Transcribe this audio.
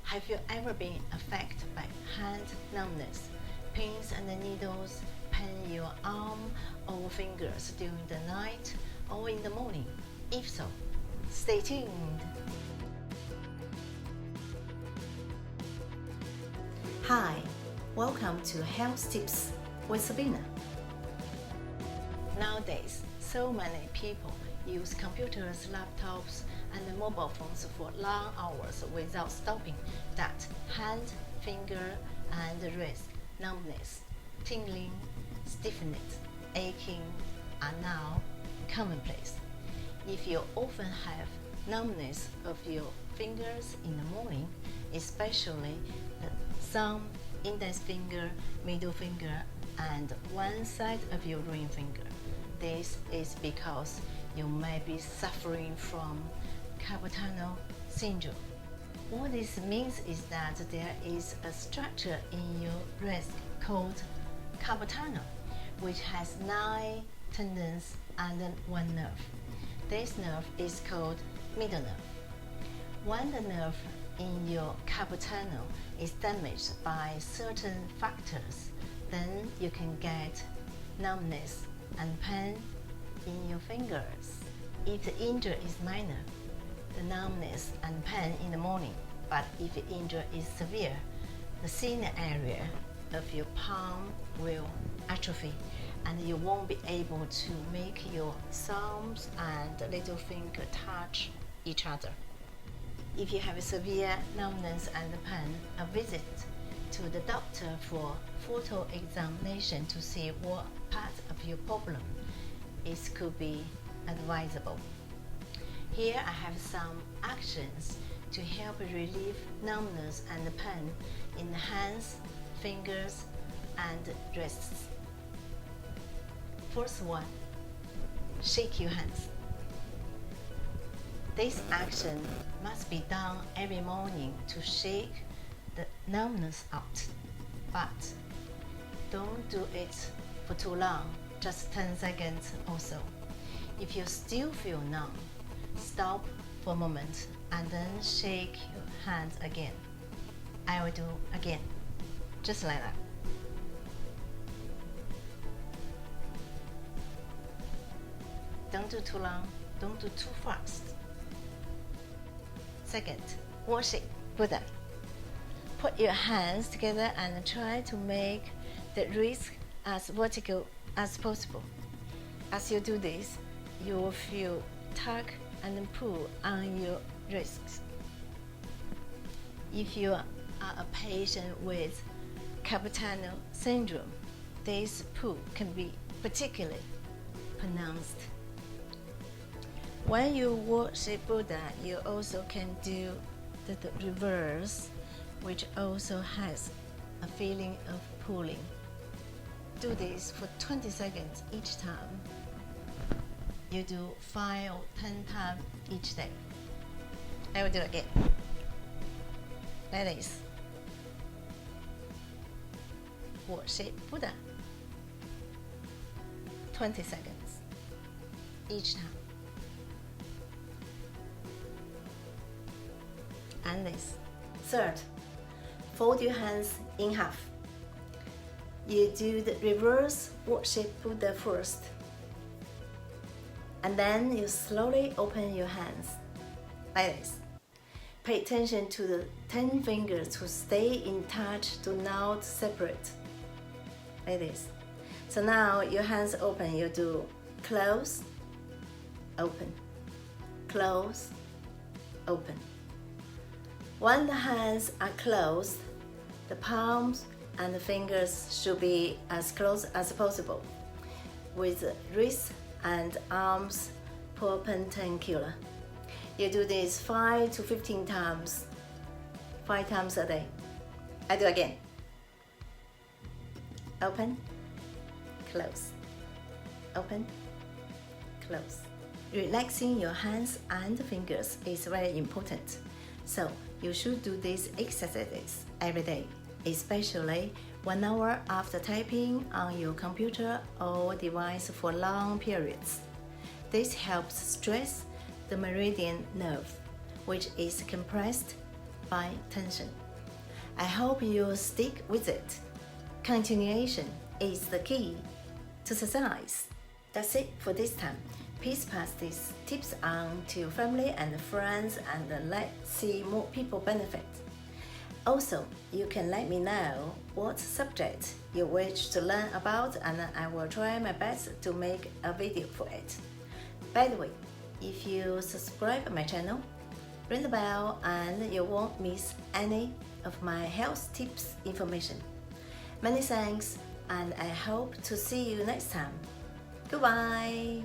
Have you ever been affected by hand numbness, pins and needles pain your arm or fingers during the night or in the morning? If so, stay tuned. Hi, welcome to Health Tips with Serpina. Nowadays, so many people use computers, laptops, and mobile phones for long hours without stopping that hand, finger, and wrist numbness, tingling, stiffness, aching are now commonplace. If you often have numbness of your fingers in the morning, especially the thumb, index finger, middle finger, and one side of your ring finger, this is because you may be suffering from carpal tunnel syndrome. What this means is that there is a structure in your wrist called carpal tunnel, which has 9 tendons and 1 nerve. This nerve is called middle nerve. When the nerve in your carpal tunnel is damaged by certain factors, then you can get numbness and pain in your fingers. If the injury is minor, the numbness and pain in the morning, but if the injury is severe, the thinner area of your palm will atrophy and you won't be able to make your thumbs and little finger touch each other. If you have severe numbness and pain, a visit to the doctor for photo examination to see what part of your problem could be advisable. Here I have some actions to help relieve numbness and pain in the hands, fingers, and wrists. First one, shake your hands. This action must be done every morning to shake the numbness out, but don't do it for too long, just 10 seconds or so. If you still feel numb, stop for a moment and then shake your hands again. I will do again, just like that. Don't do too long, don't do too fast. Second, worship Buddha. Put your hands together and try to make the wrist as vertical as possible. As you do this, you will feel tug and pull on your wrists. If you are a patient with carpal tunnel syndrome, this pull can be particularly pronounced. When you worship Buddha, you also can do the reverse, which also has a feeling of pulling. Do this for 20 seconds each time. You do 5 or 10 times each day. I will do it again. Like this. Worship Buddha. 20 seconds each time. And this. Third, fold your hands in half. You do the reverse worship Buddha first, and then you slowly open your hands like this. Pay attention to the 10 fingers to stay in touch, do not separate, like this. So now your hands open, you do close, open, close, open. When the hands are closed, the palms and the fingers should be as close as possible, with the wrists and arms perpendicular. You do this 5 to 15 times, 5 times a day. I do again. Open, close, open, close. Relaxing your hands and fingers is very important. So you should do these exercises every day, especially 1 hour after typing on your computer or device for long periods. This helps stress the meridian nerve, which is compressed by tension. I hope you stick with it. Continuation is the key to success. That's it for this time. Please pass these tips on to family and friends and let's see more people benefit. Also, you can let me know what subject you wish to learn about and I will try my best to make a video for it. By the way, if you subscribe my channel, ring the bell and you won't miss any of my health tips information. Many thanks and I hope to see you next time. Goodbye!